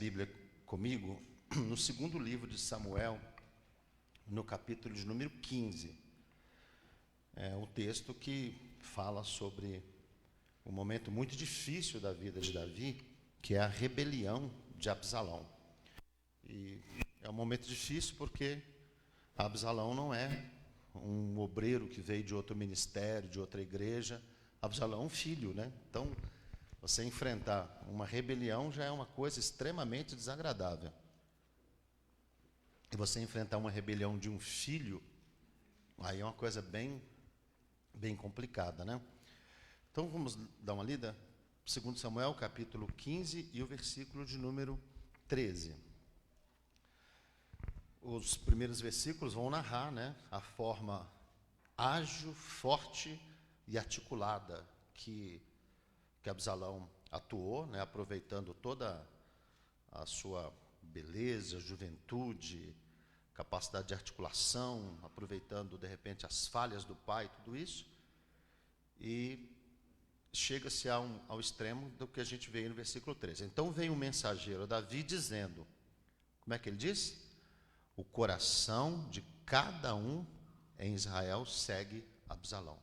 Bíblia comigo, no segundo livro de Samuel, no capítulo de número 15. É um texto que fala sobre um momento muito difícil da vida de Davi, que é a rebelião de Absalão. E é um momento difícil porque Absalão não é um obreiro que veio de outro ministério, de outra igreja. Absalão é um filho, né? Então, você enfrentar uma rebelião já é uma coisa extremamente desagradável. E você enfrentar uma rebelião de um filho, aí é uma coisa bem complicada, né? Então vamos dar uma lida. 2 Samuel, capítulo 15 e o versículo de número 13. Os primeiros versículos vão narrar, né, a forma ágil, forte e articulada que Absalão atuou, né, aproveitando toda a sua beleza, juventude, capacidade de articulação, aproveitando, de repente, as falhas do pai, tudo isso, e chega-se ao extremo do que a gente vê aí no versículo 13. Então vem o mensageiro Davi dizendo, como é que ele diz? O coração de cada um em Israel segue Absalão.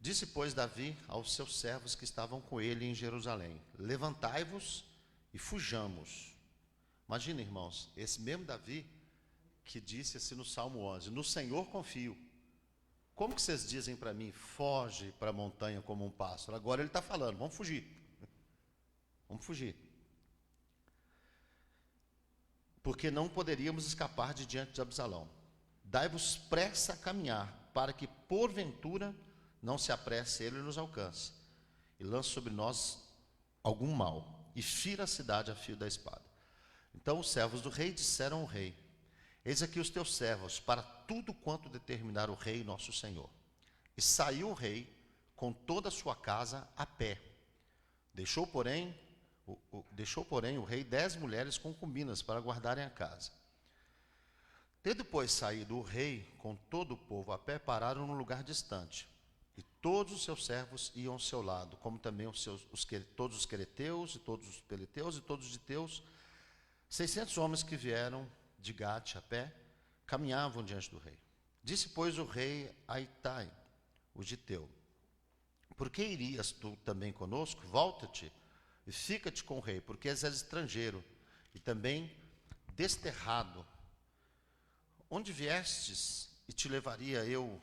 Disse, pois, Davi aos seus servos que estavam com ele em Jerusalém: levantai-vos e fujamos. Imagina, irmãos, esse mesmo Davi que disse assim no Salmo 11, no Senhor confio. Como que vocês dizem para mim, foge para a montanha como um pássaro? Agora ele está falando, vamos fugir. Vamos fugir. Porque não poderíamos escapar de diante de Absalão. Dai-vos pressa a caminhar, para que porventura não se apresse ele e nos alcance, e lance sobre nós algum mal, e fira a cidade a fio da espada. Então os servos do rei disseram ao rei: eis aqui os teus servos, para tudo quanto determinar o rei nosso senhor. E saiu o rei com toda a sua casa a pé. Deixou, porém, o rei 10 mulheres concubinas para guardarem a casa. Tendo, pois, saído o rei com todo o povo a pé, pararam num lugar distante. E todos os seus servos iam ao seu lado, como também todos os quereteus, e todos os peleteus, e todos os giteus. 600 homens que vieram de Gate a pé, caminhavam diante do rei. Disse, pois, o rei a Itai, o giteu: por que irias tu também conosco? Volta-te e fica-te com o rei, porque és estrangeiro e também desterrado. Onde viestes e te levaria eu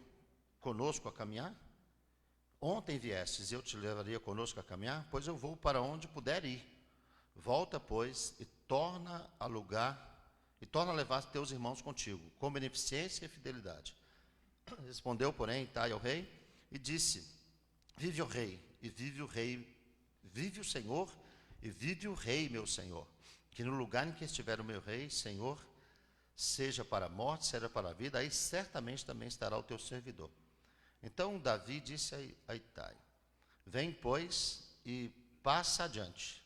conosco a caminhar? Ontem viestes e eu te levaria conosco a caminhar? Pois eu vou para onde puder ir. Volta, pois, e torna a levar teus irmãos contigo, com beneficência e fidelidade. Respondeu, porém, Itai ao rei e disse: vive o rei, e vive o Senhor, e vive o rei, meu senhor, que no lugar em que estiver o meu rei, Senhor, seja para a morte, seja para a vida, aí certamente também estará o teu servidor. Então Davi disse a Itai: vem, pois, e passa adiante.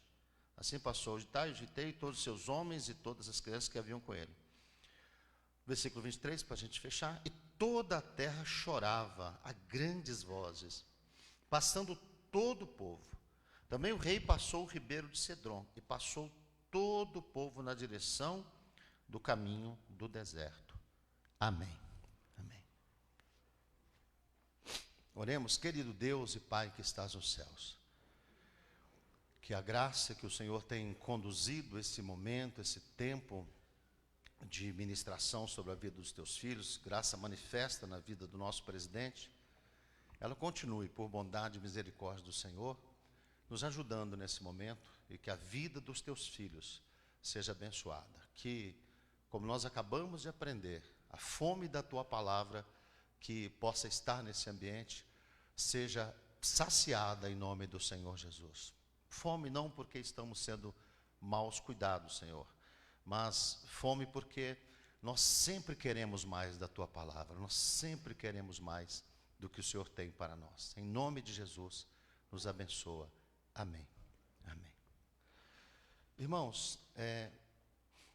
Assim passou o Itai, o giteu, e todos os seus homens e todas as crianças que haviam com ele. Versículo 23, para a gente fechar. E toda a terra chorava a grandes vozes, passando todo o povo. Também o rei passou o ribeiro de Cedron, e passou todo o povo na direção do caminho do deserto. Amém. Amém. Oremos. Querido Deus e Pai que estás nos céus, que a graça que o Senhor tem conduzido esse momento, esse tempo de ministração sobre a vida dos teus filhos, graça manifesta na vida do nosso presidente, ela continue, por bondade e misericórdia do Senhor, nos ajudando nesse momento, e que a vida dos teus filhos seja abençoada. Que, como nós acabamos de aprender, a fome da tua palavra que possa estar nesse ambiente seja saciada em nome do Senhor Jesus. Fome não porque estamos sendo maus cuidados, Senhor, mas fome porque nós sempre queremos mais da tua palavra, nós sempre queremos mais do que o Senhor tem para nós. Em nome de Jesus, nos abençoa. Amém. Amém. Irmãos,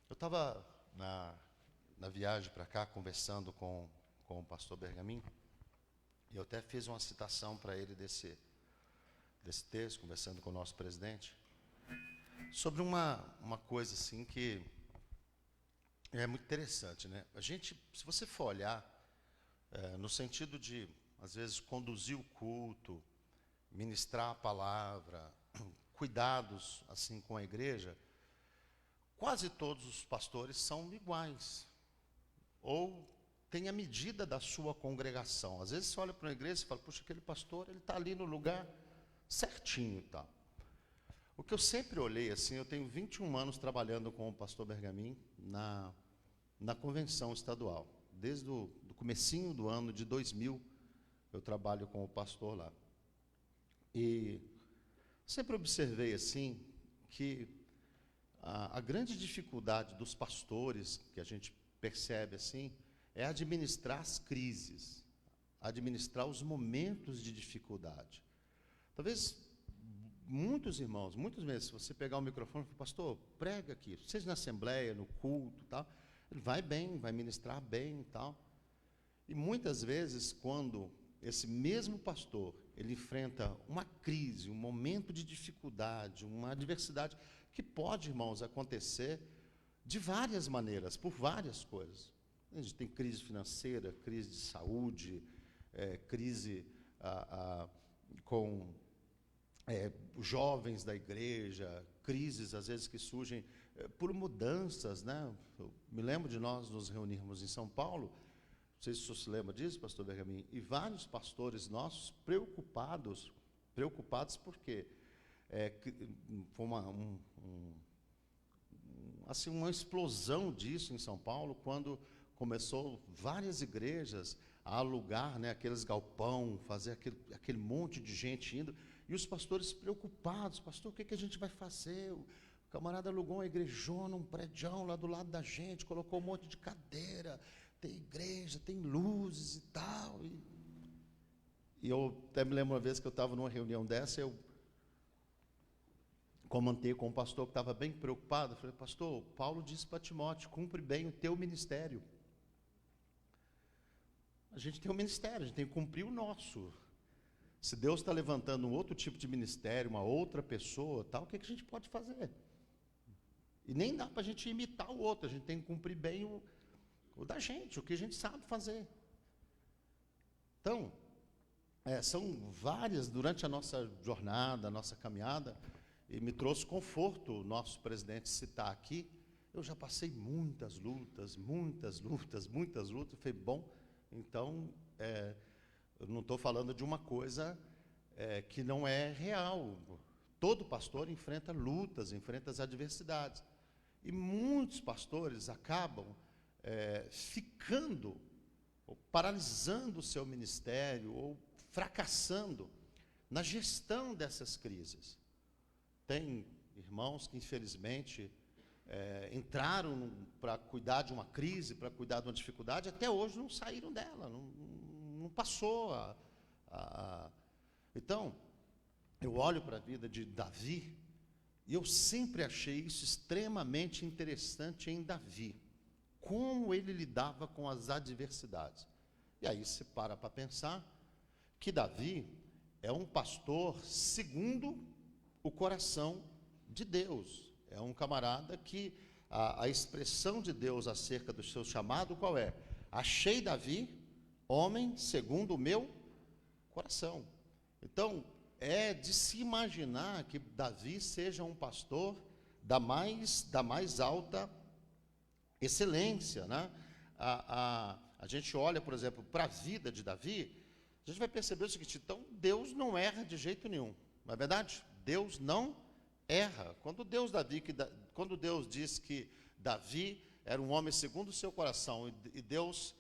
eu estava na viagem para cá, conversando com o pastor Bergamin, e eu até fiz uma citação para ele desse texto, conversando com o nosso presidente. sobre uma coisa assim que é muito interessante, né? A gente, se você for olhar, no sentido de, às vezes, conduzir o culto, ministrar a palavra, cuidados assim com a igreja, quase todos os pastores são iguais, ou tem a medida da sua congregação. Às vezes você olha para uma igreja e fala, puxa, aquele pastor, ele está ali no lugar certinho e tal. O que eu sempre olhei assim, eu tenho 21 anos trabalhando com o pastor Bergamin na convenção estadual. Desde o comecinho do ano de 2000, eu trabalho com o pastor lá. E sempre observei assim que a grande dificuldade dos pastores, que a gente percebe assim, é administrar as crises, administrar os momentos de dificuldade. Talvez muitos irmãos, muitos meses, se você pegar o microfone e falar, pastor, prega aqui, seja na assembleia, no culto, tal, ele vai bem, vai ministrar bem e tal. E muitas vezes, quando esse mesmo pastor, ele enfrenta uma crise, um momento de dificuldade, uma adversidade, que pode, irmãos, acontecer de várias maneiras, por várias coisas. A gente tem crise financeira, crise de saúde, crise com jovens da igreja, crises, às vezes, que surgem por mudanças, né? Eu me lembro de nós nos reunirmos em São Paulo, não sei se o senhor se lembra disso, pastor Bergamin, e vários pastores nossos preocupados porque foi assim, uma explosão disso em São Paulo, quando começou várias igrejas a alugar, né, aqueles galpão, fazer aquele monte de gente indo, e os pastores preocupados, pastor, o que a gente vai fazer? O camarada alugou uma igrejona, um prédião lá do lado da gente, colocou um monte de cadeira, tem igreja, tem luzes e tal. E eu até me lembro uma vez que eu estava numa reunião dessa, eu comentei com um pastor que estava bem preocupado, eu falei, pastor, Paulo disse para Timóteo, cumpre bem o teu ministério. A gente tem um ministério, a gente tem que cumprir o nosso. Se Deus está levantando um outro tipo de ministério, uma outra pessoa, tal, o que a gente pode fazer? E nem dá para a gente imitar o outro, a gente tem que cumprir bem o da gente, o que a gente sabe fazer. Então, são várias, durante a nossa jornada, a nossa caminhada, e me trouxe conforto o nosso presidente citar aqui, eu já passei muitas lutas, foi bom, então, eu não estou falando de uma coisa que não é real. Todo pastor enfrenta lutas, enfrenta as adversidades. E muitos pastores acabam ficando, ou paralisando o seu ministério, ou fracassando na gestão dessas crises. Tem irmãos que, infelizmente, entraram para cuidar de uma crise, para cuidar de uma dificuldade, até hoje não saíram dela, não passou. Então, eu olho para a vida de Davi, e eu sempre achei isso extremamente interessante em Davi, como ele lidava com as adversidades. E aí se para pensar que Davi é um pastor segundo o coração de Deus. É um camarada que a expressão de Deus acerca do seu chamado, qual é? Achei Davi, homem segundo o meu coração. Então, é de se imaginar que Davi seja um pastor da mais alta excelência, né? A gente olha, por exemplo, para a vida de Davi, a gente vai perceber o seguinte, então, Deus não erra de jeito nenhum, não é verdade? Deus não erra. Quando Deus diz que Davi era um homem segundo o seu coração, e Deus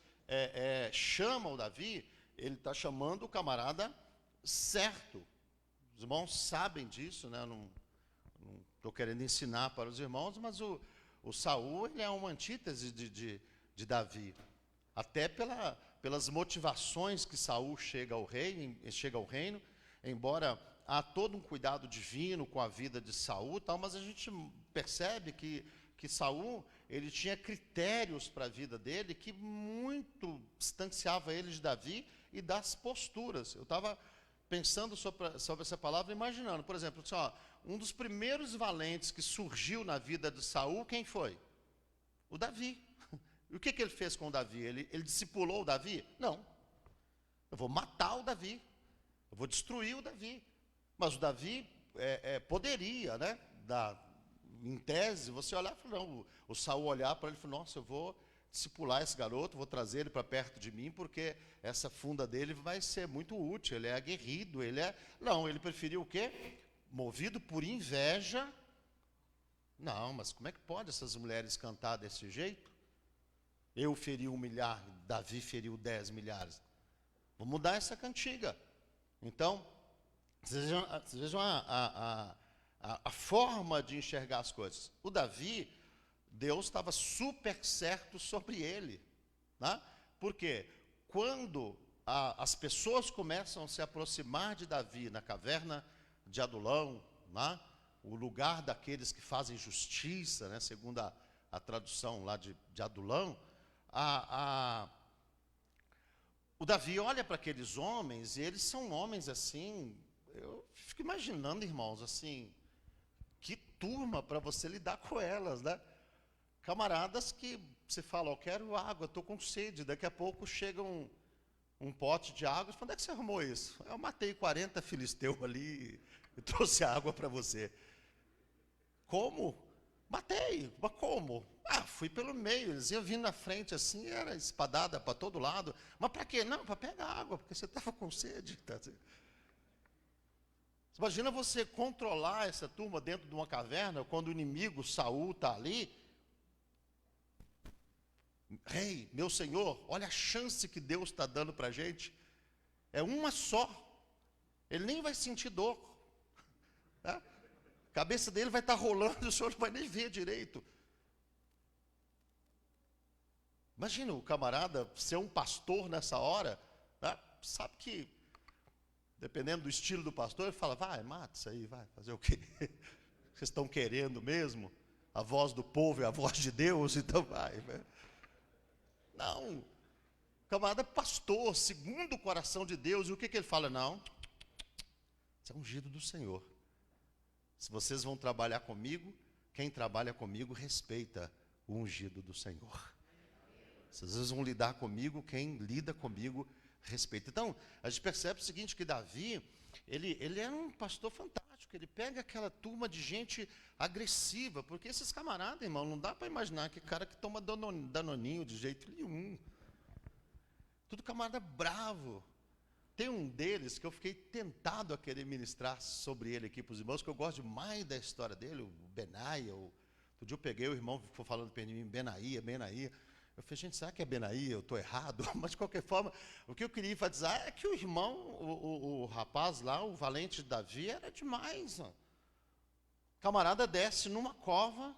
chama o Davi, ele está chamando o camarada certo. Os irmãos sabem disso, né? Não estou querendo ensinar para os irmãos, mas o Saul, ele é uma antítese de Davi, até pelas motivações que Saul chega ao reino, embora há todo um cuidado divino com a vida de Saul, tal, mas a gente percebe que Saul, ele tinha critérios para a vida dele que muito distanciava ele de Davi e das posturas. Eu estava pensando sobre essa palavra, imaginando, por exemplo, assim, ó, um dos primeiros valentes que surgiu na vida de Saul, quem foi? O Davi. E o que ele fez com o Davi? Ele discipulou o Davi? Não. Eu vou matar o Davi. Eu vou destruir o Davi. Mas o Davi poderia, né? Em tese, você olhar e falar, não, o Saul olhar para ele e falar, nossa, eu vou discipular esse garoto, vou trazer ele para perto de mim, porque essa funda dele vai ser muito útil, ele é aguerrido, Não, ele preferiu o quê? Movido por inveja. Não, mas como é que pode essas mulheres cantar desse jeito? Eu feri 1 milhar, Davi feriu 10 milhares. Vou mudar essa cantiga. Então, vocês vejam a forma de enxergar as coisas. O Davi, Deus estava super certo sobre ele. Né? Porque quando as pessoas começam a se aproximar de Davi na caverna de Adulão, né? O lugar daqueles que fazem justiça, né? Segundo a tradução lá de Adulão, o Davi olha para aqueles homens, e eles são homens assim, eu fico imaginando, irmãos, assim, que turma para você lidar com elas, né? Camaradas que você fala, eu quero água, estou com sede, daqui a pouco chega um pote de água, onde é que você arrumou isso? Eu matei 40 filisteus ali e trouxe água para você. Como? Matei, mas como? Fui pelo meio, eles iam vindo na frente assim, era espadada para todo lado. Mas para quê? Não, para pegar água, porque você estava com sede. Tá? Imagina você controlar essa turma dentro de uma caverna, quando o inimigo, Saul, está ali. Rei, meu senhor, olha a chance que Deus está dando para a gente. É uma só. Ele nem vai sentir dor. Tá? A cabeça dele vai estar rolando e o senhor não vai nem ver direito. Imagina o camarada ser um pastor nessa hora, tá? Sabe que, dependendo do estilo do pastor, ele fala, vai, mata isso aí, vai, fazer o quê? Vocês estão querendo mesmo? A voz do povo é a voz de Deus, então vai. Não, o camarada é pastor, segundo o coração de Deus, e o que ele fala? Não, isso é ungido do Senhor. Se vocês vão trabalhar comigo, quem trabalha comigo respeita o ungido do Senhor. Se vocês vão lidar comigo, quem lida comigo respeita. Então, a gente percebe o seguinte, que Davi, ele era um pastor fantástico, ele pega aquela turma de gente agressiva, porque esses camaradas, irmão, não dá para imaginar que cara que toma danoninho de jeito nenhum. Tudo camarada bravo. Tem um deles que eu fiquei tentado a querer ministrar sobre ele aqui para os irmãos, que eu gosto demais da história dele, o Benaia. Outro dia eu peguei o irmão que ficou falando para mim, Benaia. Eu falei, gente, será que é Benaia? Eu estou errado? Mas, de qualquer forma, o que eu queria enfatizar é que o irmão, o rapaz lá, o valente de Davi, era demais. Ó. Camarada desce numa cova,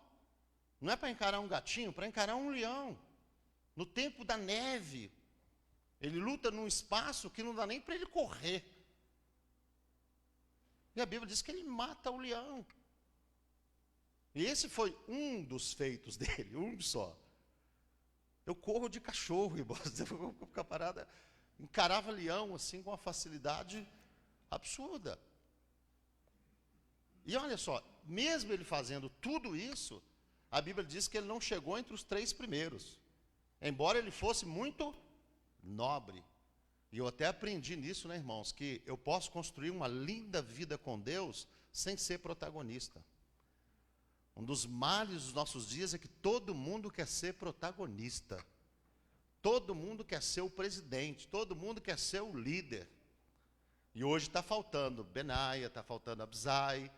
não é para encarar um gatinho, para encarar um leão. No tempo da neve. Ele luta num espaço que não dá nem para ele correr. E a Bíblia diz que ele mata o leão. E esse foi um dos feitos dele, um só. Eu corro de cachorro, irmãos. O camarada encarava leão assim com uma facilidade absurda. E olha só, mesmo ele fazendo tudo isso, a Bíblia diz que ele não chegou entre os 3 primeiros. Embora ele fosse muito nobre. E eu até aprendi nisso, né, irmãos, que eu posso construir uma linda vida com Deus sem ser protagonista. Um dos males dos nossos dias é que todo mundo quer ser protagonista. Todo mundo quer ser o presidente, todo mundo quer ser o líder. E hoje está faltando Benaia, está faltando Abzai,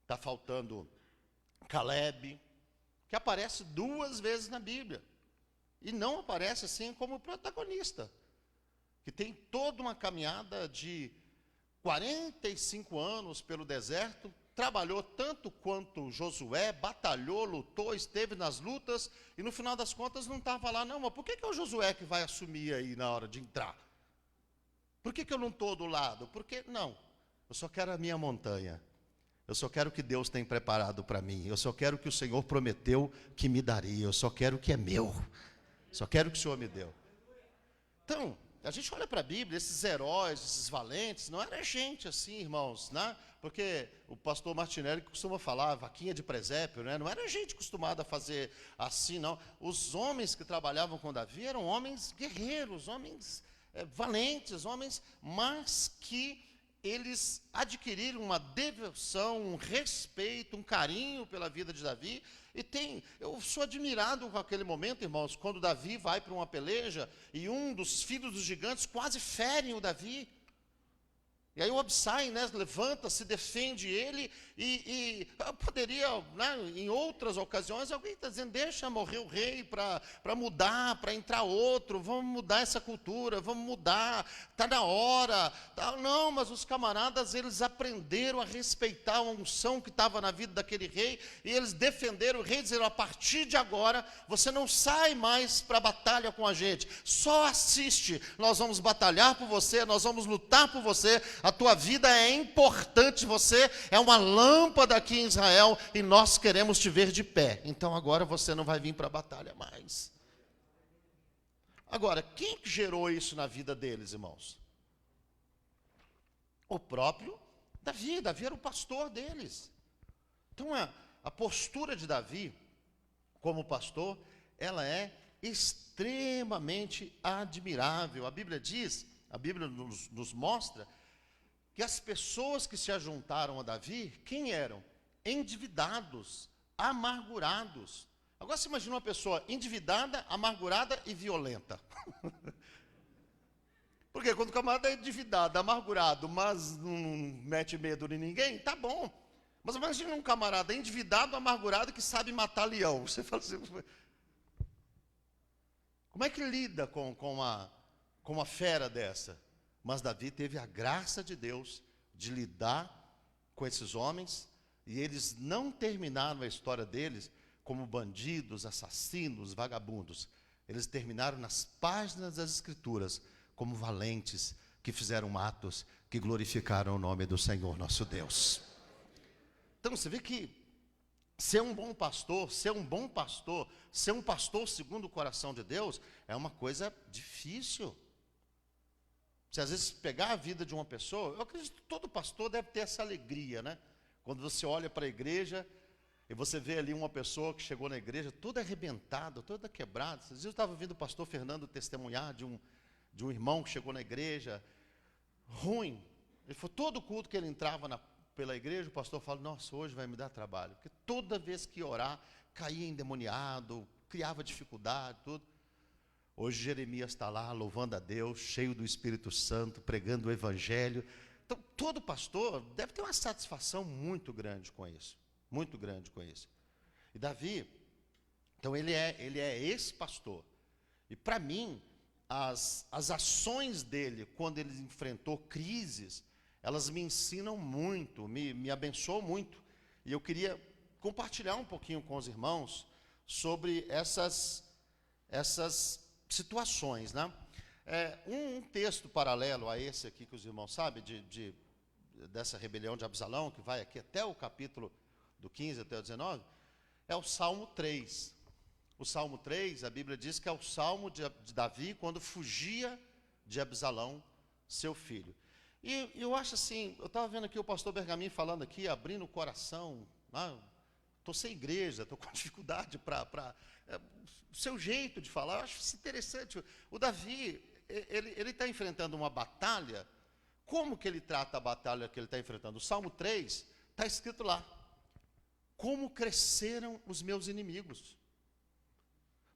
está faltando Caleb, que aparece 2 vezes na Bíblia. E não aparece assim como protagonista, que tem toda uma caminhada de 45 anos pelo deserto, trabalhou tanto quanto Josué, batalhou, lutou, esteve nas lutas, e no final das contas não estava lá, não, mas por que é o Josué que vai assumir aí na hora de entrar? Por que eu não estou do lado? Porque, não, eu só quero a minha montanha, eu só quero o que Deus tem preparado para mim, eu só quero o que o Senhor prometeu que me daria, eu só quero o que é meu. Só quero que o Senhor me deu. Então, a gente olha para a Bíblia, esses heróis, esses valentes, não era gente assim, irmãos, né? Porque o pastor Martinelli costuma falar, vaquinha de presépio, né? Não era gente acostumada a fazer assim, não. Os homens que trabalhavam com Davi eram homens guerreiros, homens valentes, homens, mas que eles adquiriram uma devoção, um respeito, um carinho pela vida de Davi. Eu sou admirado com aquele momento, irmãos, quando Davi vai para uma peleja e um dos filhos dos gigantes quase ferem o Davi. E aí o Absai, né, levanta, se defende ele, e poderia, né, em outras ocasiões, alguém está dizendo, deixa morrer o rei para mudar, para entrar outro, vamos mudar essa cultura, vamos mudar, está na hora. Tá, não, mas os camaradas, eles aprenderam a respeitar a unção que estava na vida daquele rei, e eles defenderam o rei, dizendo, a partir de agora, você não sai mais para a batalha com a gente, só assiste, nós vamos batalhar por você, nós vamos lutar por você, a tua vida é importante, você é uma lâmpada aqui em Israel e nós queremos te ver de pé. Então agora você não vai vir para a batalha mais. Agora, quem gerou isso na vida deles, irmãos? O próprio Davi. Davi era o pastor deles. Então a postura de Davi como pastor, ela é extremamente admirável. A Bíblia diz, a Bíblia nos mostra que as pessoas que se ajuntaram a Davi, quem eram? Endividados, amargurados. Agora você imagina uma pessoa endividada, amargurada e violenta. Porque quando o camarada é endividado, amargurado, mas não mete medo em ninguém, tá bom. Mas imagina um camarada endividado, amargurado, que sabe matar leão. Você fala assim, como é que lida com uma fera dessa? Mas Davi teve a graça de Deus de lidar com esses homens, e eles não terminaram a história deles como bandidos, assassinos, vagabundos. Eles terminaram nas páginas das Escrituras como valentes que fizeram atos que glorificaram o nome do Senhor nosso Deus. Então você vê que ser um bom pastor, ser um pastor segundo o coração de Deus, é uma coisa difícil. Se às vezes pegar a vida de uma pessoa, eu acredito que todo pastor deve ter essa alegria, né? Quando você olha para a igreja e você vê ali uma pessoa que chegou na igreja toda arrebentada, toda quebrada. Esses dias eu estava ouvindo o pastor Fernando testemunhar de um irmão que chegou na igreja ruim. Ele falou, todo culto que ele entrava pela igreja, o pastor fala, nossa, hoje vai me dar trabalho. Porque toda vez que ia orar, caía endemoniado, criava dificuldade, tudo. Hoje Jeremias está lá, louvando a Deus, cheio do Espírito Santo, pregando o Evangelho. Então, todo pastor deve ter uma satisfação muito grande com isso. Muito grande com isso. E Davi, então ele é esse pastor. E para mim, as ações dele, quando ele enfrentou crises, elas me ensinam muito, me abençoam muito. E eu queria compartilhar um pouquinho com os irmãos sobre essas situações, né? Um texto paralelo a esse aqui que os irmãos sabem, dessa rebelião de Absalão, que vai aqui até o capítulo do 15 até o 19, é o Salmo 3. O Salmo 3, a Bíblia diz que é o Salmo de Davi quando fugia de Absalão, seu filho. E eu acho assim, eu estava vendo aqui o pastor Bergamin falando aqui, abrindo o coração, estou sem igreja, estou com dificuldade o seu jeito de falar, eu acho isso interessante. O Davi, ele está enfrentando uma batalha. Como que ele trata a batalha que ele está enfrentando? O Salmo 3 está escrito lá, como cresceram os meus inimigos.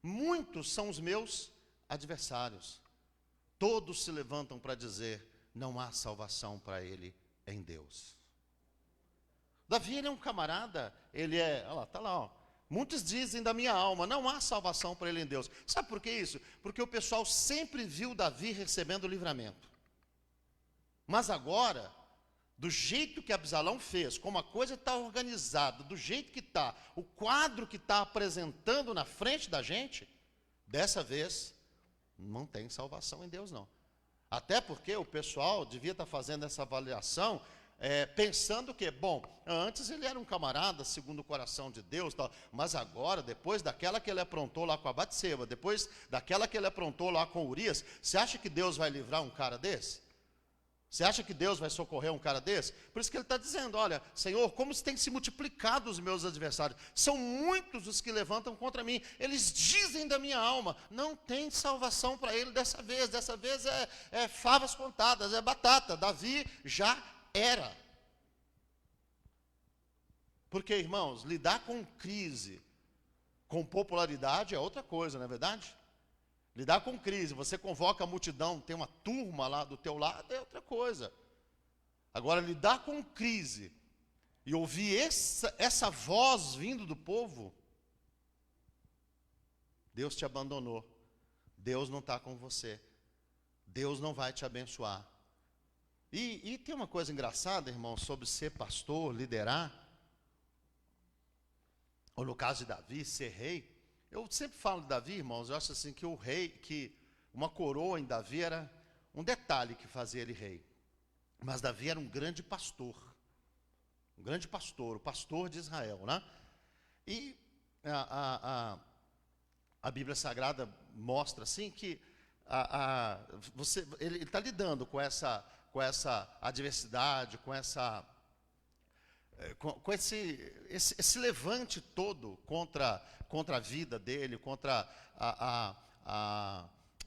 Muitos são os meus adversários. Todos se levantam para dizer, não há salvação para ele em Deus. Davi, ele é um camarada, olha lá, está lá, ó. Muitos dizem da minha alma, não há salvação para ele em Deus. Sabe por que isso? Porque o pessoal sempre viu Davi recebendo livramento. Mas agora, do jeito que Absalão fez, como a coisa está organizada, do jeito que está, o quadro que está apresentando na frente da gente, dessa vez, não tem salvação em Deus não. Até porque o pessoal devia estar fazendo essa avaliação pensando que, bom, antes ele era um camarada segundo o coração de Deus, tal, mas agora, depois daquela que ele aprontou lá com a Batseba, depois daquela que ele aprontou lá com Urias, você acha que Deus vai livrar um cara desse? Você acha que Deus vai socorrer um cara desse? Por isso que ele está dizendo, olha, Senhor, como tem se multiplicado os meus adversários, são muitos os que levantam contra mim, eles dizem da minha alma, não tem salvação para ele dessa vez é favas contadas, é batata, Davi já era. Porque, irmãos, lidar com crise, com popularidade é outra coisa, não é verdade? Lidar com crise, você convoca a multidão, tem uma turma lá do teu lado, é outra coisa. Agora, lidar com crise e ouvir essa voz vindo do povo, Deus te abandonou, Deus não está com você, Deus não vai te abençoar. E tem uma coisa engraçada, irmão, sobre ser pastor, liderar, ou no caso de Davi, ser rei. Eu sempre falo de Davi, irmãos, eu acho assim que o rei, que uma coroa em Davi era um detalhe que fazia ele rei. Mas Davi era um grande pastor, o pastor de Israel, né? E a Bíblia Sagrada mostra assim que ele está lidando com essa adversidade, com esse levante todo contra a vida dele, contra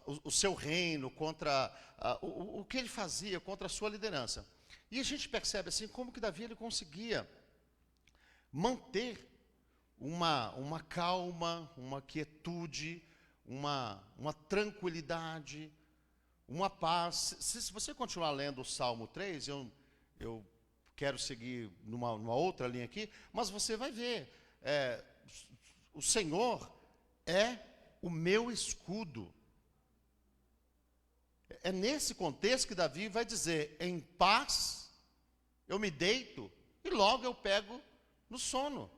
o seu reino, contra o que ele fazia, contra a sua liderança. E a gente percebe assim como que Davi ele conseguia manter uma calma, uma quietude, uma tranquilidade, uma paz. Se você continuar lendo o Salmo 3, eu quero seguir numa outra linha aqui, mas você vai ver, o Senhor é o meu escudo. É nesse contexto que Davi vai dizer, em paz eu me deito e logo eu pego no sono.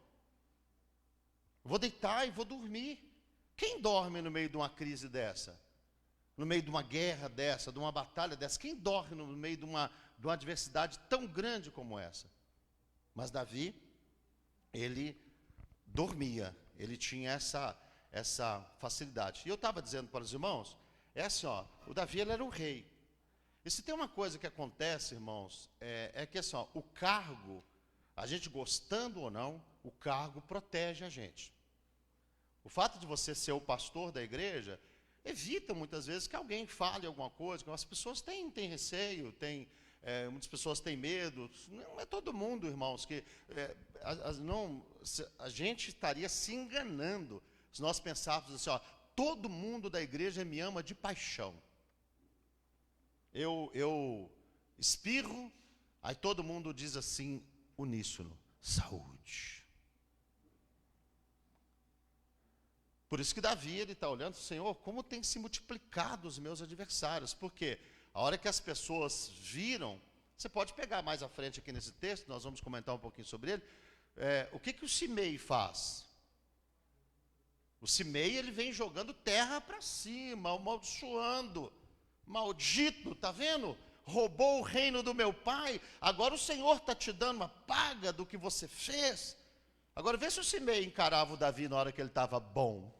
Vou deitar e vou dormir. Quem dorme no meio de uma crise dessa? No meio de uma guerra dessa, de uma batalha dessa? Quem dorme no meio de uma adversidade tão grande como essa? Mas Davi, ele dormia, ele tinha essa facilidade. E eu estava dizendo para os irmãos, assim, o Davi ele era o rei. E se tem uma coisa que acontece, irmãos, é que assim, o cargo, a gente gostando ou não, o cargo protege a gente. O fato de você ser o pastor da igreja evita muitas vezes que alguém fale alguma coisa. As pessoas têm receio, muitas pessoas têm medo. Não é todo mundo, irmãos, que a gente estaria se enganando se nós pensássemos assim, todo mundo da igreja me ama de paixão. Eu espirro, aí todo mundo diz assim, uníssono, saúde. Por isso que Davi, ele está olhando, Senhor, como tem se multiplicado os meus adversários. Porque a hora que as pessoas viram, você pode pegar mais à frente aqui nesse texto, nós vamos comentar um pouquinho sobre ele, o que o Simei faz? O Simei, ele vem jogando terra para cima, amaldiçoando, maldito, está vendo? Roubou o reino do meu pai, agora o Senhor está te dando uma paga do que você fez. Agora, vê se o Simei encarava o Davi na hora que ele estava bom.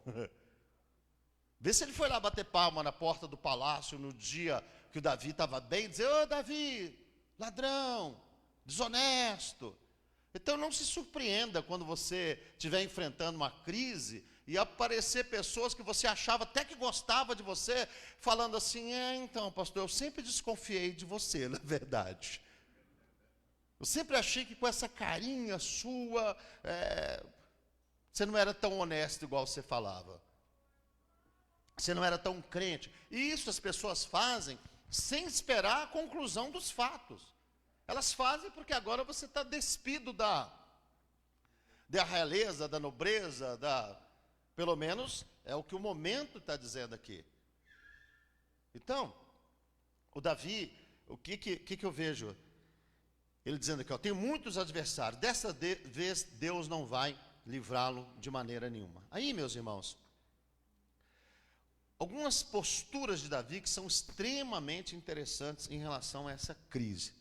Vê se ele foi lá bater palma na porta do palácio no dia que o Davi estava bem, e dizer, ô Davi, ladrão, desonesto. Então não se surpreenda quando você estiver enfrentando uma crise e aparecer pessoas que você achava até que gostava de você, falando assim, então pastor, eu sempre desconfiei de você, na verdade. Eu sempre achei que com essa carinha sua, você não era tão honesto igual você falava. Você não era tão crente. E isso as pessoas fazem sem esperar a conclusão dos fatos. Elas fazem porque agora você está despido da realeza, da nobreza, pelo menos é o que o momento está dizendo aqui. Então, o Davi, o que eu vejo? Ele dizendo aqui, tenho muitos adversários, dessa vez Deus não vai livrá-lo de maneira nenhuma. Aí, meus irmãos, algumas posturas de Davi que são extremamente interessantes em relação a essa crise.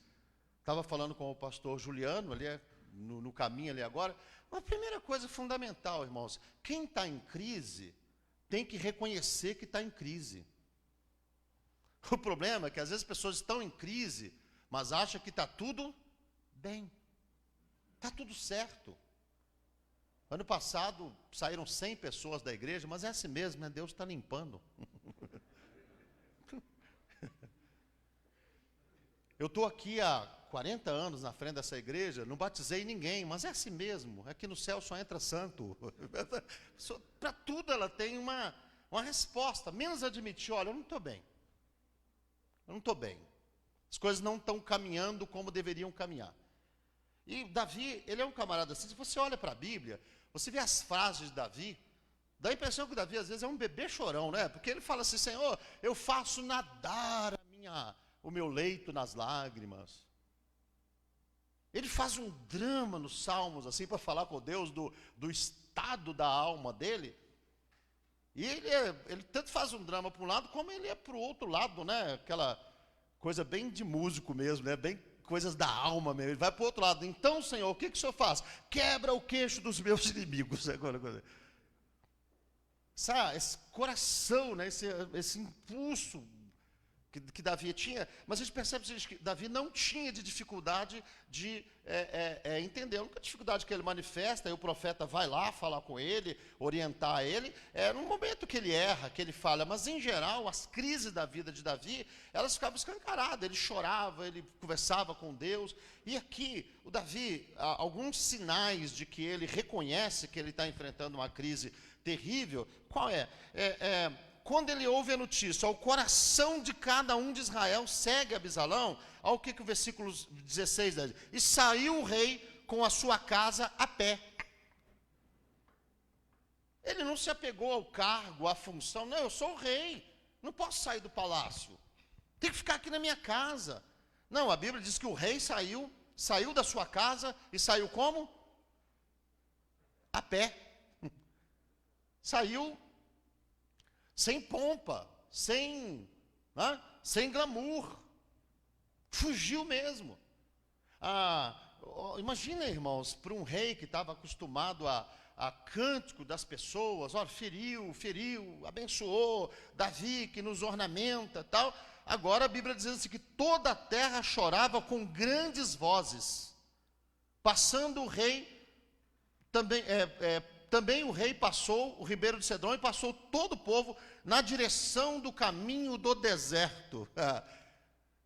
Estava falando com o pastor Juliano, ali no caminho ali agora. Uma primeira coisa fundamental, irmãos, quem está em crise tem que reconhecer que está em crise. O problema é que às vezes as pessoas estão em crise, mas acham que está tudo bem, está tudo certo. Ano passado saíram 100 pessoas da igreja, mas é assim mesmo, né? Deus está limpando. Eu estou aqui há 40 anos na frente dessa igreja, não batizei ninguém, mas é assim mesmo, é que no céu só entra santo. Para tudo ela tem uma resposta, menos admitir, olha, eu não estou bem. Eu não estou bem. As coisas não estão caminhando como deveriam caminhar. E Davi, ele é um camarada assim, se você olha para a Bíblia, você vê as frases de Davi, dá a impressão que Davi às vezes é um bebê chorão, né? Porque ele fala assim, Senhor, eu faço nadar o meu leito nas lágrimas. Ele faz um drama nos Salmos, assim, para falar com Deus do estado da alma dele. E ele tanto faz um drama para um lado, como ele é para o outro lado, né? Aquela coisa bem de músico mesmo, né? Bem coisas da alma mesmo. Ele vai para o outro lado. Então, Senhor, o que o Senhor faz? Quebra o queixo dos meus inimigos. Esse coração, né? Esse impulso que Davi tinha, mas a gente percebe que Davi não tinha de dificuldade de entender. A única dificuldade que ele manifesta, e o profeta vai lá falar com ele, orientar ele, é no momento que ele erra, que ele falha, mas em geral, as crises da vida de Davi, elas ficavam escancaradas, ele chorava, ele conversava com Deus, e aqui, o Davi, há alguns sinais de que ele reconhece que ele está enfrentando uma crise terrível. Qual é? Quando ele ouve a notícia, o coração de cada um de Israel segue Absalão, ao que o versículo 16 diz, e saiu o rei com a sua casa a pé. Ele não se apegou ao cargo, à função, não, eu sou o rei, não posso sair do palácio, tem que ficar aqui na minha casa. Não, a Bíblia diz que o rei saiu da sua casa e saiu como? A pé. Saiu sem pompa, sem glamour, fugiu mesmo. Imagina, irmãos, para um rei que estava acostumado a cântico das pessoas, olha, feriu, abençoou, Davi que nos ornamenta, tal. Agora a Bíblia diz assim, que toda a terra chorava com grandes vozes, passando o rei, também o rei passou, o ribeiro de Cedron, e passou todo o povo na direção do caminho do deserto.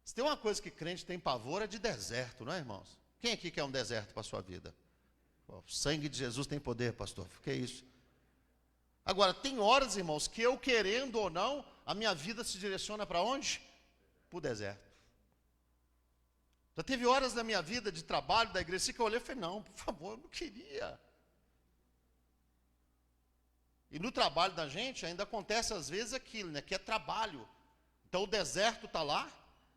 Se tem uma coisa que crente tem pavor, é de deserto, não é, irmãos? Quem aqui quer um deserto para a sua vida? O sangue de Jesus tem poder, pastor. Que é isso? Agora, tem horas, irmãos, que eu querendo ou não, a minha vida se direciona para onde? Para o deserto. Já teve horas da minha vida de trabalho, da igreja, que eu olhei e falei, não, por favor, eu não queria. E no trabalho da gente ainda acontece às vezes aquilo, né, que é trabalho. Então o deserto está lá,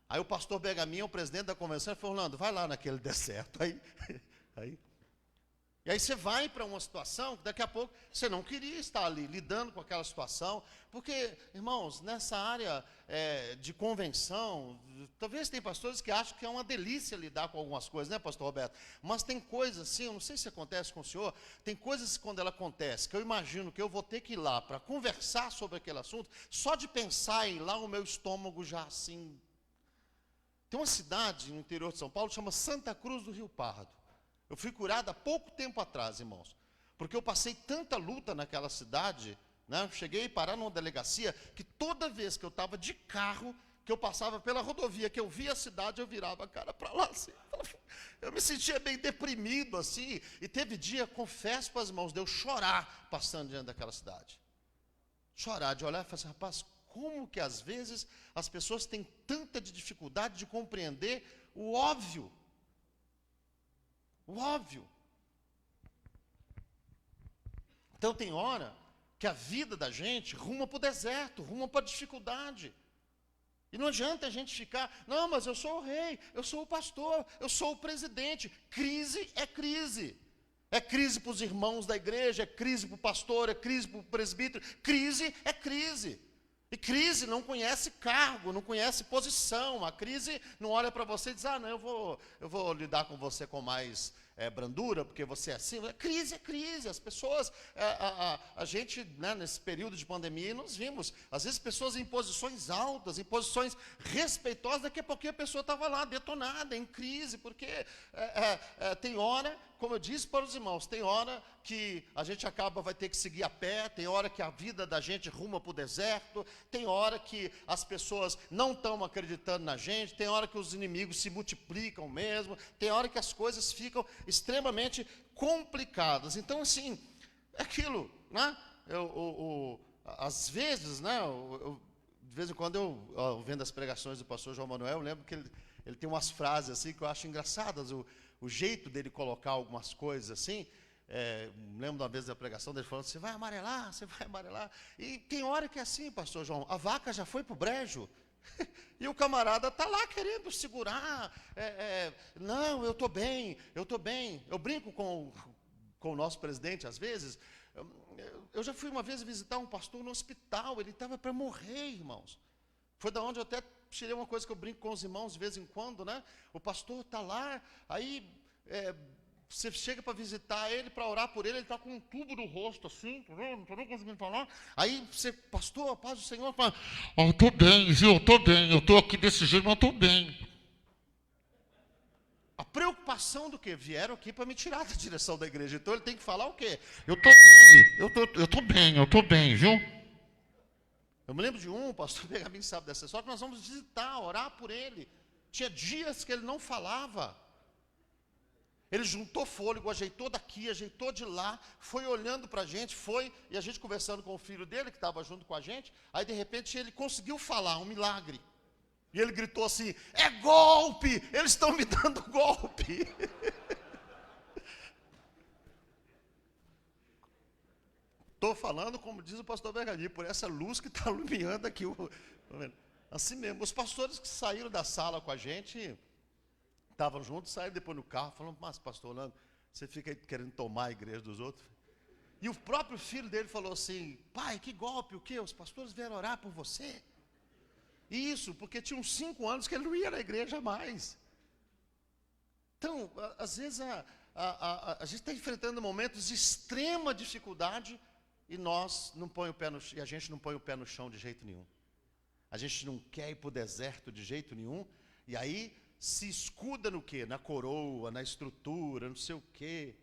aí o pastor Begaminha, o presidente da convenção, falou, Orlando, vai lá naquele deserto. E aí você vai para uma situação que daqui a pouco você não queria estar ali, lidando com aquela situação, porque, irmãos, nessa área de convenção, talvez tem pastores que acham que é uma delícia lidar com algumas coisas, né, pastor Roberto? Mas tem coisas assim, eu não sei se acontece com o senhor, tem coisas quando ela acontece, que eu imagino que eu vou ter que ir lá para conversar sobre aquele assunto, só de pensar em ir lá o meu estômago já assim. Tem uma cidade no interior de São Paulo, chama Santa Cruz do Rio Pardo. Eu fui curado há pouco tempo atrás, irmãos, porque eu passei tanta luta naquela cidade, né? Cheguei a parar numa delegacia, que toda vez que eu estava de carro, que eu passava pela rodovia, que eu via a cidade, eu virava a cara para lá, assim. Eu me sentia bem deprimido, assim, e teve dia, confesso para os irmãos, de eu chorar passando diante daquela cidade. Chorar, de olhar e falar assim, rapaz, como que às vezes as pessoas têm tanta dificuldade de compreender o óbvio. O óbvio. Então tem hora que a vida da gente ruma para o deserto, ruma para a dificuldade. E não adianta a gente ficar, não, mas eu sou o rei, eu sou o pastor, eu sou o presidente. Crise é crise. É crise para os irmãos da igreja, é crise para o pastor, é crise para o presbítero. Crise é crise. E crise não conhece cargo, não conhece posição. A crise não olha para você e diz, não, eu vou lidar com você com mais brandura, porque você é assim. Crise é crise. As pessoas, a gente, né, nesse período de pandemia, nós vimos, às vezes, pessoas em posições altas, em posições respeitosas, daqui a pouquinho a pessoa estava lá, detonada, em crise, porque tem hora, como eu disse para os irmãos, tem hora que a gente vai ter que seguir a pé, tem hora que a vida da gente ruma para o deserto, tem hora que as pessoas não estão acreditando na gente, tem hora que os inimigos se multiplicam mesmo, tem hora que as coisas ficam extremamente complicadas. Então, assim, é aquilo, né? Às vezes, né, de vez em quando eu vendo as pregações do pastor João Manuel, eu lembro que ele tem umas frases assim que eu acho engraçadas, o jeito dele colocar algumas coisas assim. Lembro de uma vez da pregação dele falando, você vai amarelar. E tem hora que é assim, pastor João, a vaca já foi para o brejo, e o camarada está lá querendo segurar, não, eu estou bem. Eu brinco com o nosso presidente, às vezes. Eu já fui uma vez visitar um pastor no hospital, ele estava para morrer, irmãos. Foi da onde eu até tirei uma coisa que eu brinco com os irmãos de vez em quando, né? O pastor está lá, aí você chega para visitar ele, para orar por ele está com um tubo no rosto, assim, não estou nem conseguindo falar. Aí você, pastor, a paz do Senhor, fala, estou bem, viu, estou bem, eu estou aqui desse jeito, mas estou bem. A preocupação do quê? Vieram aqui para me tirar da direção da igreja, então ele tem que falar o quê? Eu estou bem, viu? Eu me lembro de o pastor Benjamin sabe dessa história, que nós vamos visitar, orar por ele. Tinha dias que ele não falava. Ele juntou fôlego, ajeitou daqui, ajeitou de lá, foi olhando para a gente, e a gente conversando com o filho dele, que estava junto com a gente, aí de repente ele conseguiu falar, um milagre. E ele gritou assim, é golpe, eles estão me dando golpe. Estou falando, como diz o pastor Bergani, por essa luz que está iluminando aqui. Assim mesmo, os pastores que saíram da sala com a gente, estavam juntos, saíram depois no carro, falando, mas pastor Orlando, você fica aí querendo tomar a igreja dos outros? E o próprio filho dele falou assim, pai, que golpe, o quê? Os pastores vieram orar por você? Isso, porque tinha uns 5 anos que ele não ia na igreja mais. Então, às vezes a gente está enfrentando momentos de extrema dificuldade e a gente não põe o pé no chão de jeito nenhum. A gente não quer ir para o deserto de jeito nenhum, e aí se escuda no quê? Na coroa, na estrutura, não sei o quê.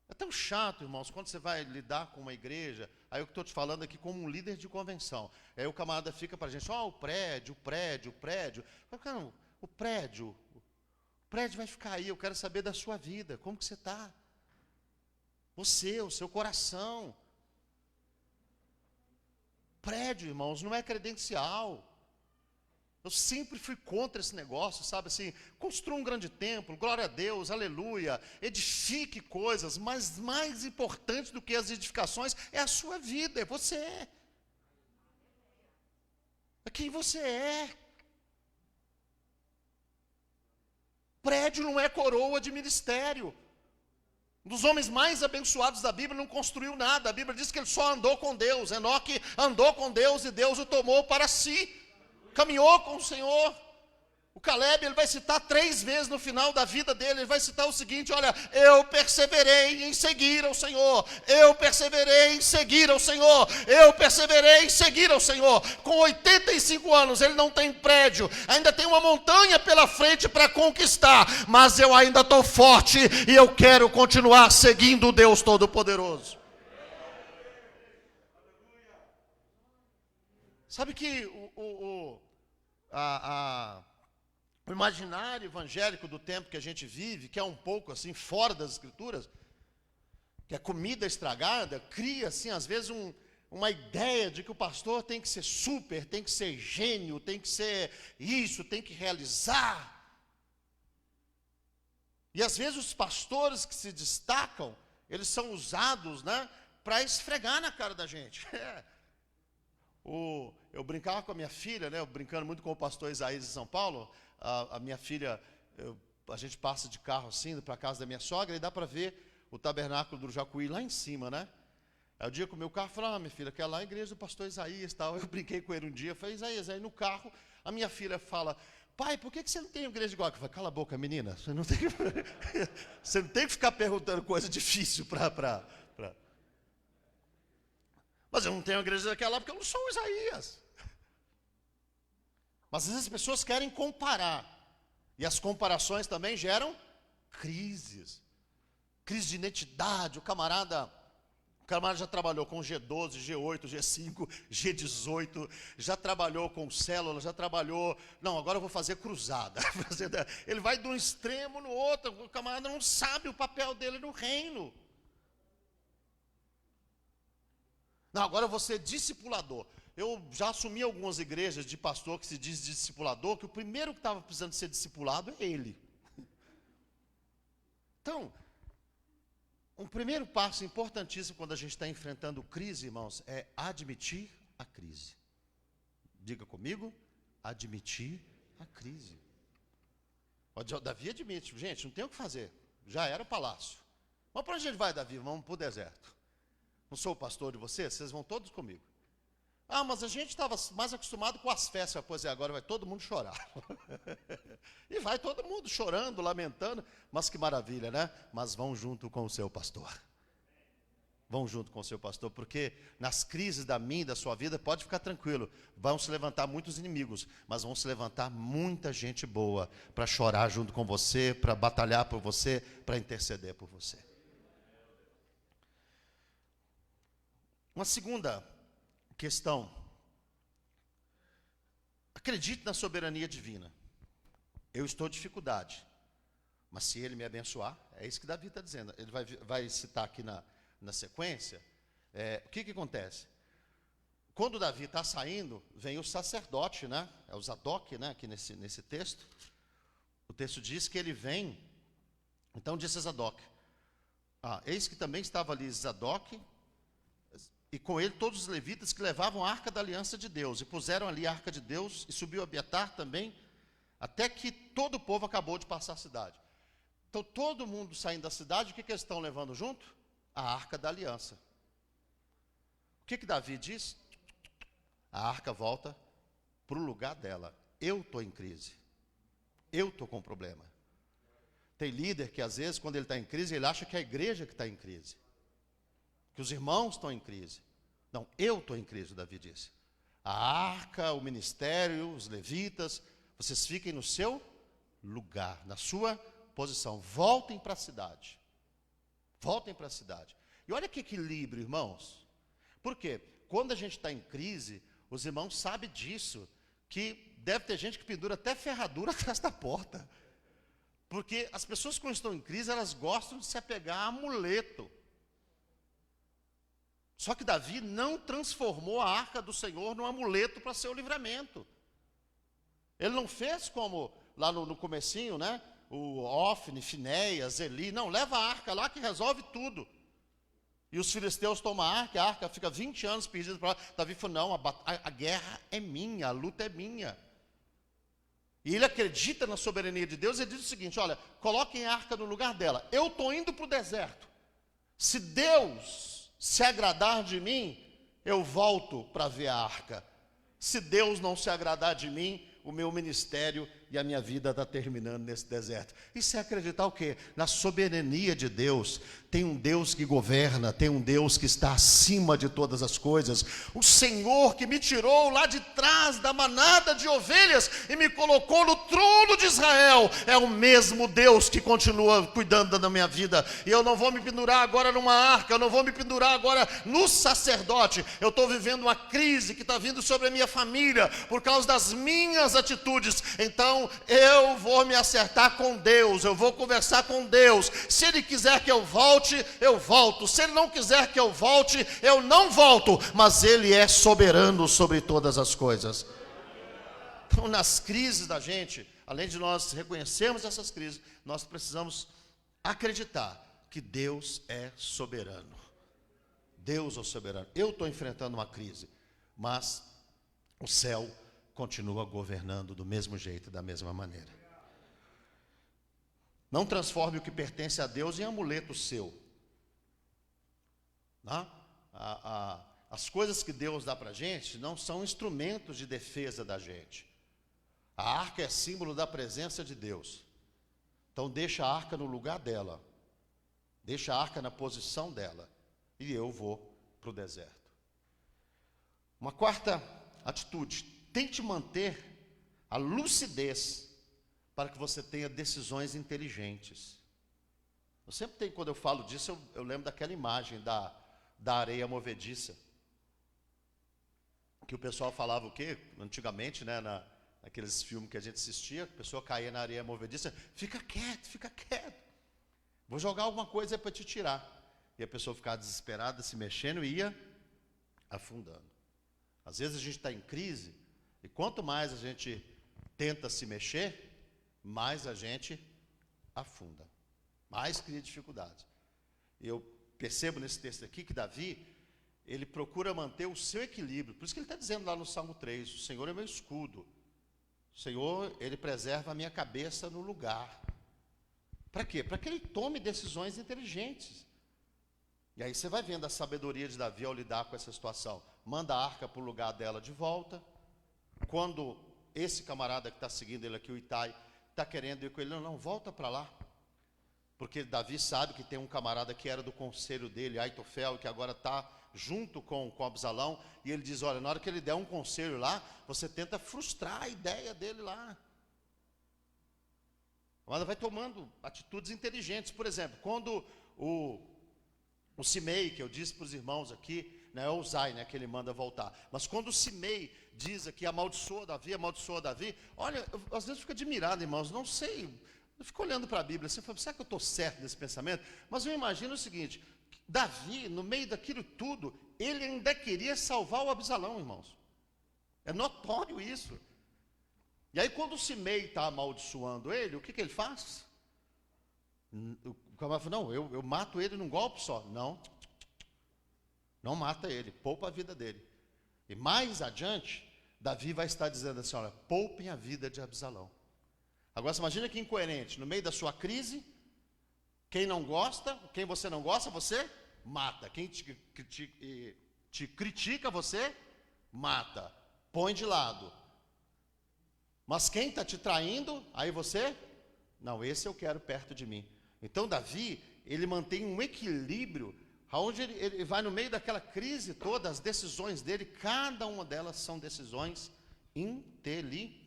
É tão chato, irmãos, quando você vai lidar com uma igreja, aí eu estou te falando aqui como um líder de convenção. Aí o camarada fica para a gente, o prédio. Não, o prédio vai ficar aí, eu quero saber da sua vida, como que você está? O seu coração. Prédio, irmãos, não é credencial. Eu sempre fui contra esse negócio, sabe assim, construa um grande templo, glória a Deus, aleluia, edifique coisas, mas mais importante do que as edificações é a sua vida, é você. É quem você é. Prédio não é coroa de ministério. Um dos homens mais abençoados da Bíblia não construiu nada, a Bíblia diz que ele só andou com Deus. Enoque andou com Deus e Deus o tomou para si. Caminhou com o Senhor. O Caleb, ele vai citar 3 vezes no final da vida dele, ele vai citar o seguinte, olha, eu perseverei em seguir ao Senhor, eu perseverei em seguir ao Senhor, eu perseverei em seguir ao Senhor. Com 85 anos, ele não tem prédio, ainda tem uma montanha pela frente para conquistar, mas eu ainda estou forte e eu quero continuar seguindo o Deus Todo-Poderoso. Sabe que o imaginário evangélico do tempo que a gente vive, que é um pouco assim fora das escrituras, que é comida estragada, cria assim às vezes uma ideia de que o pastor tem que ser super, tem que ser gênio, tem que ser isso, tem que realizar. E às vezes os pastores que se destacam, eles são usados, né, para esfregar na cara da gente. Eu brincava com a minha filha, né, brincando muito com o pastor Isaías de São Paulo. A minha filha, a gente passa de carro assim para a casa da minha sogra e dá para ver o tabernáculo do Jacuí lá em cima, né? Aí o dia que o meu carro falou, minha filha, quer lá a igreja do pastor Isaías, tal. Eu brinquei com ele um dia, falei, Isaías, aí no carro, a minha filha fala, pai, por que você não tem igreja igual? Eu falei, cala a boca, menina, você não tem que, você não tem que ficar perguntando coisa difícil para... Mas eu não tenho igreja daquela porque eu não sou o Isaías. Mas às vezes as pessoas querem comparar. E as comparações também geram crises. Crise de identidade. O camarada já trabalhou com G12, G8, G5, G18, já trabalhou com célula, já trabalhou... Não, agora eu vou fazer cruzada. Ele vai de um extremo no outro. O camarada não sabe o papel dele no reino. Não, agora eu vou ser discipulador. Eu já assumi algumas igrejas de pastor que se diz discipulador, que o primeiro que estava precisando ser discipulado é ele. Então, um primeiro passo importantíssimo quando a gente está enfrentando crise, irmãos, é admitir a crise. Diga comigo, admitir a crise. O Davi admite, gente, não tem o que fazer, já era o palácio. Mas para onde a gente vai, Davi? Vamos para o deserto. Não sou o pastor de vocês? Vocês vão todos comigo. Ah, mas a gente estava mais acostumado com as festas. Pois é, agora vai todo mundo chorar. E vai todo mundo chorando, lamentando. Mas que maravilha, né? Mas vão junto com o seu pastor. Vão junto com o seu pastor, porque nas crises da minha e da sua vida, pode ficar tranquilo, vão se levantar muitos inimigos, mas vão se levantar muita gente boa para chorar junto com você, para batalhar por você, para interceder por você. Uma segunda questão. Acredite na soberania divina. Eu estou em dificuldade, mas se Ele me abençoar, é isso que Davi está dizendo. Ele vai citar aqui na sequência. O que acontece? Quando Davi está saindo, vem o sacerdote, né? É o Zadok, né? Aqui nesse texto. O texto diz que ele vem. Então disse Zadok. Eis que também estava ali Zadok, e com ele todos os levitas que levavam a arca da aliança de Deus, e puseram ali a arca de Deus, e subiu Abiatar também, até que todo o povo acabou de passar a cidade. Então todo mundo saindo da cidade, o que eles estão levando junto? A arca da aliança. O que Davi diz? A arca volta para o lugar dela. Eu estou em crise. Eu estou com problema. Tem líder que às vezes, quando ele está em crise, ele acha que é a igreja que está em crise. Que os irmãos estão em crise. Não, eu estou em crise, Davi disse. A arca, o ministério, os levitas, vocês fiquem no seu lugar, na sua posição. Voltem para a cidade. Voltem para a cidade. E olha que equilíbrio, irmãos. Por quê? Quando a gente está em crise, os irmãos sabem disso, que deve ter gente que pendura até ferradura atrás da porta. Porque as pessoas quando estão em crise, elas gostam de se apegar a amuleto. Só que Davi não transformou a arca do Senhor num amuleto para seu livramento. Ele não fez como lá no comecinho, né? O Ofne, Finéias, Eli. Não, leva a arca lá que resolve tudo. E os filisteus tomam a arca fica 20 anos perdida para lá. Davi falou, não, a guerra é minha, a luta é minha. E ele acredita na soberania de Deus e diz o seguinte, olha, coloquem a arca no lugar dela. Eu estou indo para o deserto. Se Deus se agradar de mim, eu volto para ver a arca. Se Deus não se agradar de mim, o meu ministério e a minha vida está terminando nesse deserto. Isso é acreditar o quê? Na soberania de Deus. Tem um Deus que governa, tem um Deus que está acima de todas as coisas. O Senhor que me tirou lá de trás da manada de ovelhas e me colocou no trono de Israel, é o mesmo Deus que continua cuidando da minha vida. E eu não vou me pendurar agora numa arca, eu não vou me pendurar agora no sacerdote. Eu estou vivendo uma crise que está vindo sobre a minha família por causa das minhas atitudes. Então eu vou me acertar com Deus, eu vou conversar com Deus. Se Ele quiser que eu volte, eu volto. Se Ele não quiser que eu volte, eu não volto. Mas Ele é soberano sobre todas as coisas. Então, nas crises da gente, além de nós reconhecermos essas crises, nós precisamos acreditar que Deus é soberano. Deus é soberano. Eu estou enfrentando uma crise, mas o céu continua governando do mesmo jeito, da mesma maneira. Não transforme o que pertence a Deus em amuleto seu. Não? As coisas que Deus dá para a gente não são instrumentos de defesa da gente. A arca é símbolo da presença de Deus. Então deixa a arca no lugar dela. Deixa a arca na posição dela. E eu vou para o deserto. Uma quarta atitude. Tente manter a lucidez para que você tenha decisões inteligentes. Eu sempre tenho, quando eu falo disso, eu lembro daquela imagem da areia movediça. Que o pessoal falava o quê? Antigamente, né, naqueles filmes que a gente assistia, a pessoa caía na areia movediça, fica quieto. Vou jogar alguma coisa para te tirar. E a pessoa ficava desesperada, se mexendo e ia afundando. Às vezes a gente está em crise, e quanto mais a gente tenta se mexer, mais a gente afunda, mais cria dificuldade. E eu percebo nesse texto aqui que Davi, ele procura manter o seu equilíbrio. Por isso que ele está dizendo lá no Salmo 3, o Senhor é meu escudo. O Senhor, ele preserva a minha cabeça no lugar. Para quê? Para que ele tome decisões inteligentes. E aí você vai vendo a sabedoria de Davi ao lidar com essa situação. Manda a arca para o lugar dela de volta. Quando esse camarada que está seguindo ele aqui, o Itai, está querendo ir com ele, não, volta para lá. Porque Davi sabe que tem um camarada que era do conselho dele, Aitofel, que agora está junto com Absalão, e ele diz, olha, na hora que ele der um conselho lá, você tenta frustrar a ideia dele lá. Mas vai tomando atitudes inteligentes. Por exemplo, quando o Simei, que eu disse para os irmãos aqui, não é o Uzai, né, que ele manda voltar, mas quando o Simei diz aqui, amaldiçoa Davi, olha, às vezes eu fico admirado, irmãos, não sei, eu fico olhando para a Bíblia, assim, será que eu estou certo nesse pensamento? Mas eu imagino o seguinte, Davi, no meio daquilo tudo, ele ainda queria salvar o Absalão, irmãos. É notório isso. E aí quando o Simei está amaldiçoando ele, o que ele faz? O camarada fala, não, eu mato ele num golpe só. Não mata ele, poupa a vida dele. E mais adiante, Davi vai estar dizendo assim, olha, poupem a vida de Absalão. Agora você imagina que incoerente, no meio da sua crise, quem você não gosta, você mata. Quem te critica, você mata. Põe de lado. Mas quem está te traindo, aí você, não, esse eu quero perto de mim. Então Davi, ele mantém um equilíbrio, onde ele vai no meio daquela crise toda, as decisões dele, cada uma delas são decisões inteligentes.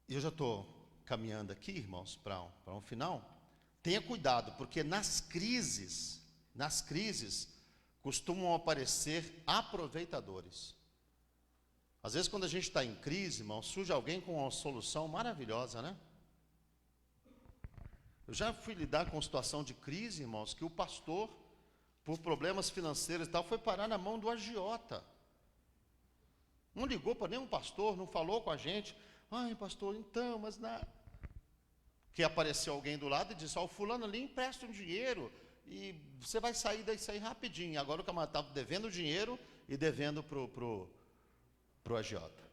E eu já estou caminhando aqui, irmãos, para um final. Tenha cuidado, porque nas crises, costumam aparecer aproveitadores. Às vezes, quando a gente está em crise, irmão, surge alguém com uma solução maravilhosa, né? Eu já fui lidar com uma situação de crise, irmãos, que o pastor, por problemas financeiros e tal, foi parar na mão do agiota. Não ligou para nenhum pastor, não falou com a gente. Ai, pastor, então, mas que apareceu alguém do lado e disse, ó, o fulano ali empresta um dinheiro e você vai sair daí rapidinho. Agora o camarada estava devendo dinheiro e devendo pro agiota.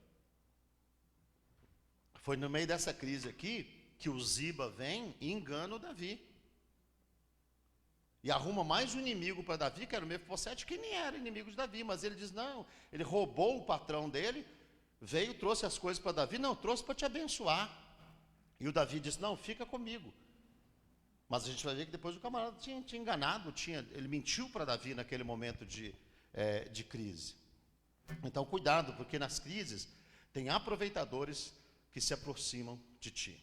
Foi no meio dessa crise aqui que o Ziba vem e engana o Davi. E arruma mais um inimigo para Davi, que era o Mefibosete, que nem era inimigo de Davi, mas ele diz, não, ele roubou o patrão dele, veio, trouxe as coisas para Davi, não, trouxe para te abençoar. E o Davi disse, não, fica comigo. Mas a gente vai ver que depois o camarada tinha enganado, ele mentiu para Davi naquele momento de crise. Então, cuidado, porque nas crises tem aproveitadores que se aproximam de ti.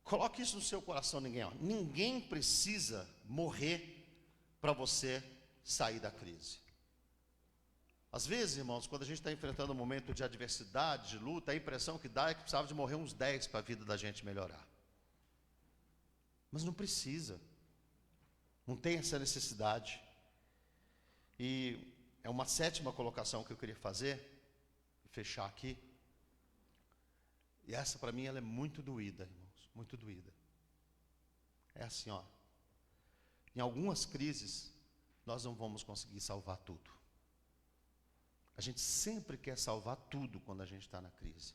Coloque isso no seu coração, ninguém precisa morrer para você sair da crise. Às vezes, irmãos, quando a gente está enfrentando um momento de adversidade, de luta, a impressão que dá é que precisava de morrer uns 10 para a vida da gente melhorar. Mas não precisa. Não tem essa necessidade. E é uma sétima colocação que eu queria fazer, e fechar aqui. E essa para mim ela é muito doída, irmãos, muito doída. É assim, ó. Em algumas crises, nós não vamos conseguir salvar tudo. A gente sempre quer salvar tudo quando a gente está na crise.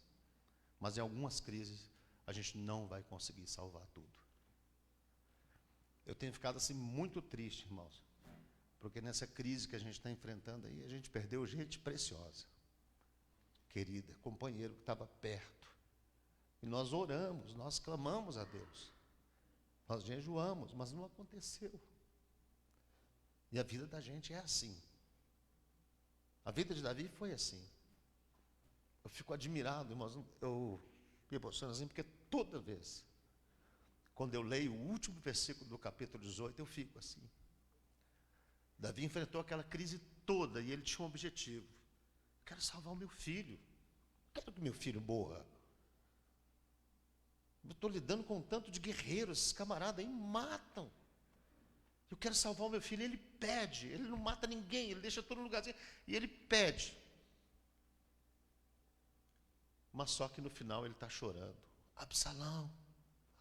Mas em algumas crises, a gente não vai conseguir salvar tudo. Eu tenho ficado assim muito triste, irmãos, porque nessa crise que a gente está enfrentando aí, a gente perdeu gente preciosa, querida, companheiro que estava perto. E nós oramos, nós clamamos a Deus, nós jejuamos, mas não aconteceu. E a vida da gente é assim. A vida de Davi foi assim. Eu fico admirado, irmãos, eu me emociono assim, porque toda vez, quando eu leio o último versículo do capítulo 18, eu fico assim. Davi enfrentou aquela crise toda e ele tinha um objetivo. Quero salvar o meu filho. Quero que meu filho morra. Eu estou lidando com um tanto de guerreiros, esses camaradas aí matam. Eu quero salvar o meu filho. Ele pede, ele não mata ninguém, ele deixa todo lugarzinho, e ele pede. Mas só que no final ele está chorando. Absalão,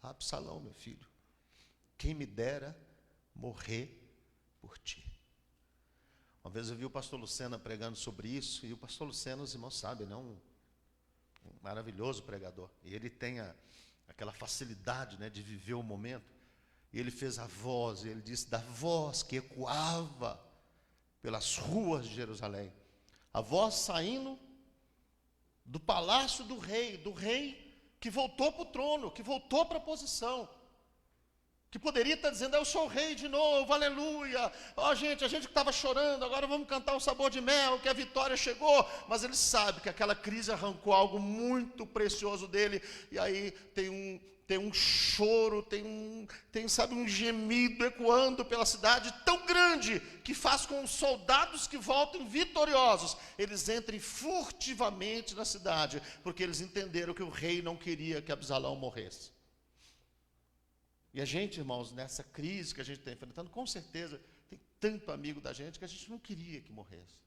Absalão, meu filho, quem me dera morrer por ti. Uma vez eu vi o pastor Lucena pregando sobre isso, e o pastor Lucena, os irmãos sabem, né, um maravilhoso pregador, e ele tem aquela facilidade, né, de viver o momento, e ele fez a voz, e ele disse da voz que ecoava pelas ruas de Jerusalém, a voz saindo do palácio do rei que voltou para o trono, que voltou para a posição, que poderia estar dizendo, eu sou o rei de novo, aleluia, ó gente, a gente que estava chorando, agora vamos cantar o sabor de mel, que a vitória chegou, mas ele sabe que aquela crise arrancou algo muito precioso dele, e aí tem um choro, sabe, um gemido ecoando pela cidade tão grande, que faz com os soldados que voltem vitoriosos, eles entrem furtivamente na cidade, porque eles entenderam que o rei não queria que Absalão morresse. E a gente, irmãos, nessa crise que a gente está enfrentando, com certeza, tem tanto amigo da gente que a gente não queria que morresse.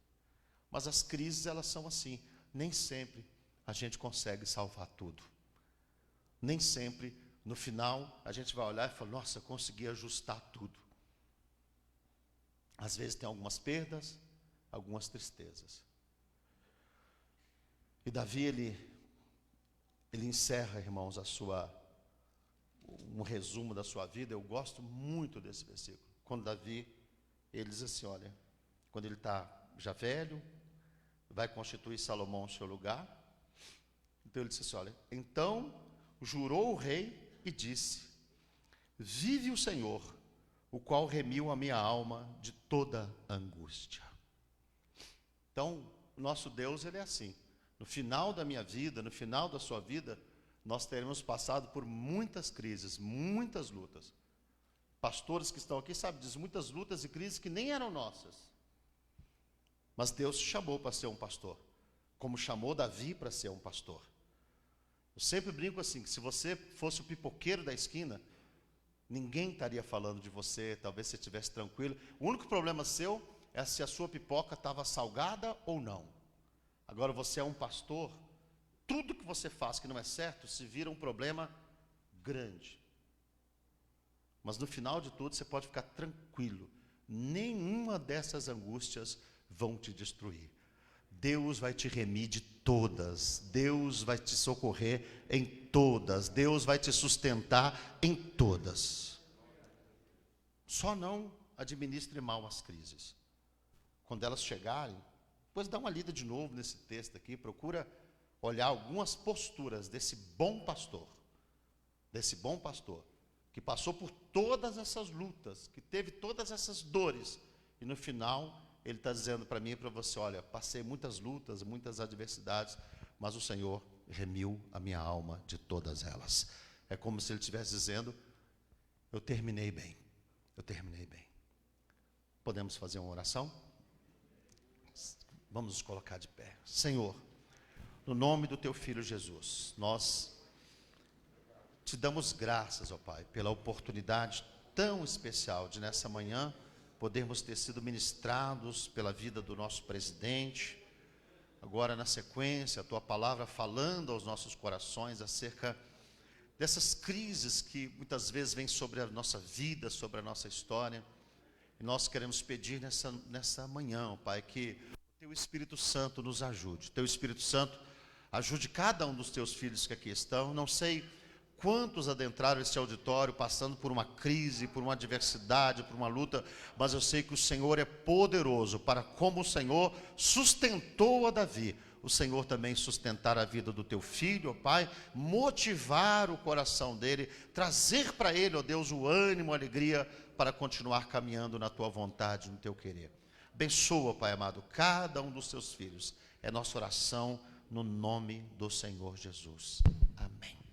Mas as crises, elas são assim, nem sempre a gente consegue salvar tudo. Nem sempre, no final, a gente vai olhar e falar, nossa, consegui ajustar tudo. Às vezes tem algumas perdas, algumas tristezas. E Davi, ele encerra, irmãos, um resumo da sua vida. Eu gosto muito desse versículo. Quando Davi, ele diz assim, olha, quando ele está já velho, vai constituir Salomão em seu lugar. Então ele disse assim, olha, então jurou o rei e disse, vive o Senhor, o qual remiu a minha alma de toda angústia. Então, o nosso Deus, ele é assim. No final da minha vida, no final da sua vida, nós teremos passado por muitas crises, muitas lutas. Pastores que estão aqui sabem disso, muitas lutas e crises que nem eram nossas. Mas Deus te chamou para ser um pastor, como chamou Davi para ser um pastor. Eu sempre brinco assim, que se você fosse o pipoqueiro da esquina, ninguém estaria falando de você, talvez você estivesse tranquilo. O único problema seu é se a sua pipoca estava salgada ou não. Agora você é um pastor, tudo que você faz que não é certo, se vira um problema grande. Mas no final de tudo, você pode ficar tranquilo. Nenhuma dessas angústias vão te destruir. Deus vai te remir de todas. Deus vai te socorrer em todas. Deus vai te sustentar em todas. Só não administre mal as crises. Quando elas chegarem, depois dá uma lida de novo nesse texto aqui, procura olhar algumas posturas desse bom pastor, que passou por todas essas lutas, que teve todas essas dores, e no final ele está dizendo para mim e para você, olha, passei muitas lutas, muitas adversidades, mas o Senhor remiu a minha alma de todas elas. É como se ele estivesse dizendo, eu terminei bem. Podemos fazer uma oração? Vamos nos colocar de pé. Senhor, no nome do teu Filho Jesus, nós te damos graças, ó Pai, pela oportunidade tão especial de nessa manhã podermos ter sido ministrados pela vida do nosso presidente. Agora, na sequência, a tua palavra falando aos nossos corações acerca dessas crises que muitas vezes vêm sobre a nossa vida, sobre a nossa história. E nós queremos pedir nessa manhã, ó Pai, que o teu Espírito Santo nos ajude. Teu Espírito Santo ajude cada um dos teus filhos que aqui estão. Não sei Quantos adentraram esse auditório passando por uma crise, por uma adversidade, por uma luta, mas eu sei que o Senhor é poderoso para, como o Senhor sustentou a Davi, o Senhor também sustentar a vida do teu filho, ó Pai, motivar o coração dele, trazer para ele, ó Deus, o ânimo, a alegria para continuar caminhando na tua vontade, no teu querer. Abençoa, Pai amado, cada um dos teus filhos. É nossa oração no nome do Senhor Jesus. Amém.